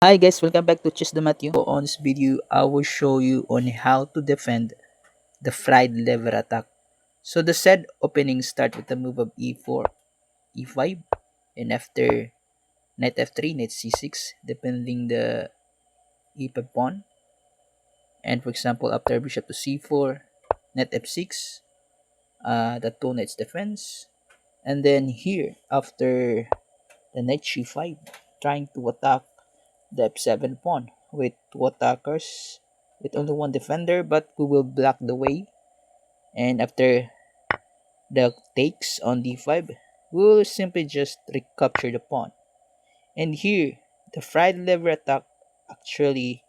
Hi guys, welcome back to Chess the Matthew. On this video, I will show you on how to defend the fried lever attack. So the said opening start with the move of e4, e5, and after knight f3, knight c6, depending the e5 pawn. And for example, after bishop to c4, knight f6, the two knights defense. And then here, after the knight g5, trying to attack the f7 pawn with two attackers with only one defender, but we will block the way. And after the takes on d5, we will simply just recapture the pawn. And here, the fried lever attack actually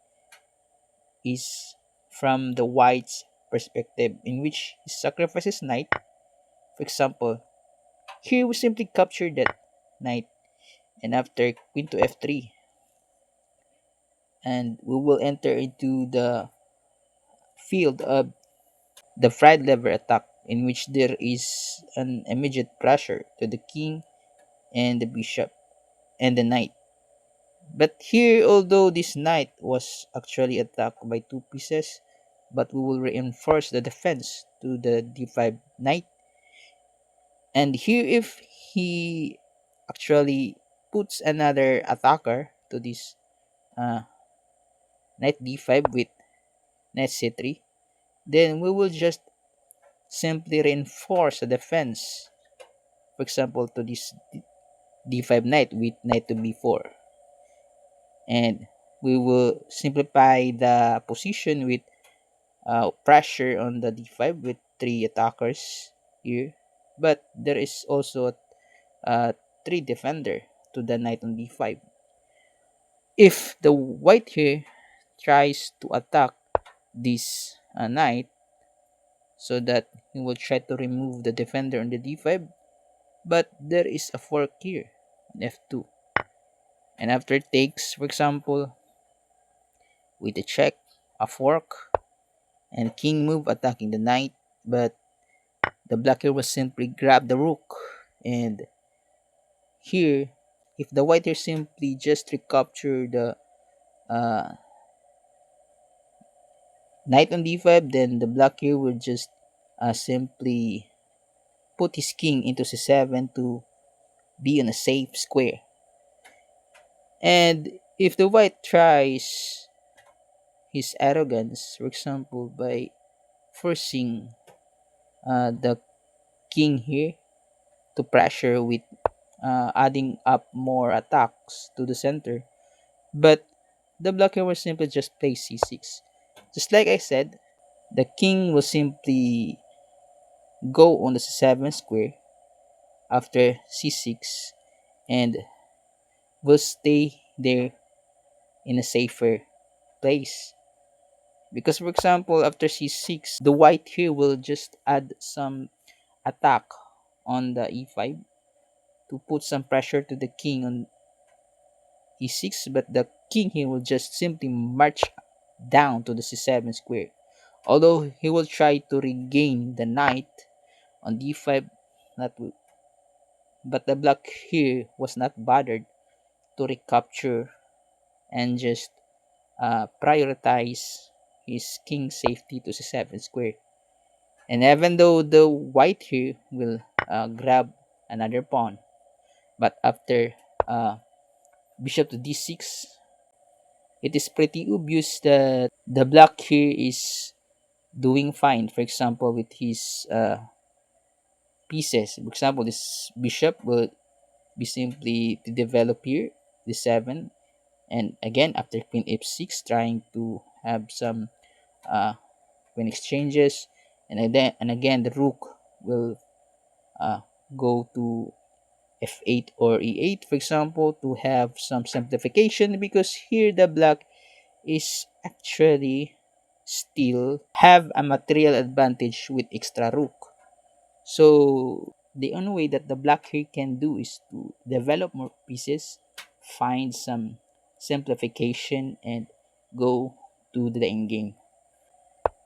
is from the white's perspective, in which he sacrifices knight. For example, here we simply capture that knight, and after queen to f3, and we will enter into the field of the fried lever attack, in which there is an immediate pressure to the king and the bishop and the knight. But here, although this knight was actually attacked by two pieces, but we will reinforce the defense to the d5 knight. And here, if he actually puts another attacker to this uh, knight d5 with knight c3, then we will just simply reinforce the defense, for example, to this d5 knight with knight to b4, and we will simplify the position with pressure on the d5 with three attackers here, but there is also a three defender to the knight on d5. If the white here tries to attack this knight, so that he will try to remove the defender on the d5, but there is a fork here on f2, and after takes, for example, with a check, a fork, and king move attacking the knight, but the black here will simply grab the rook. And here, if the white here simply just recapture the uh, knight on d5, then the black here will just simply put his king into c7 to be on a safe square. And if the white tries his arrogance, for example, by forcing the king here to pressure with adding up more attacks to the center. But the blocker will simply just play c6. Just like I said, the king will simply go on the c7 square after c6 and will stay there in a safer place. Because for example, after c6, the white here will just add some attack on the e5 to put some pressure to the king on e6, but the king here will just simply march down to the c7 square. Although he will try to regain the knight on d5, not but the black here was not bothered to recapture and just prioritize his king's safety to c7 square. And even though the white here will grab another pawn, but after uh, bishop to d6, it is pretty obvious that the black here is doing fine. For example, with his pieces. For example, this bishop will be simply to develop here, the 7, and again after queen f6, trying to have some queen exchanges, and again the rook will uh, go to f8 or e8, for example, to have some simplification, because here the black is actually still have a material advantage with extra rook. So the only way that the black here can do is to develop more pieces, find some simplification, and go to the end game.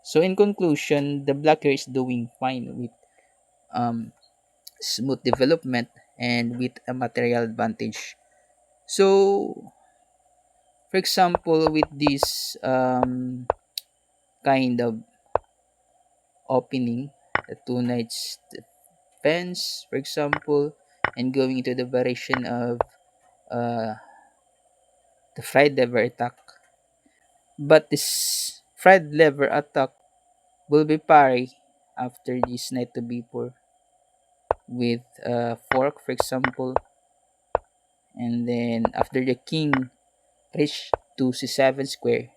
So in conclusion, the black here is doing fine with um, smooth development and with a material advantage. So For example, with this kind of opening, the two knights defense, for example, and going into the variation of uh, the fried lever attack. But this fried lever attack will be parry after this knight to b4 with fork, for example, and then after the king reach to c7 square,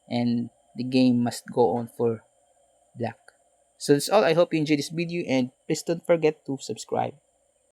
and the game must go on for black. So that's all. I hope you enjoyed this video, and please don't forget to subscribe.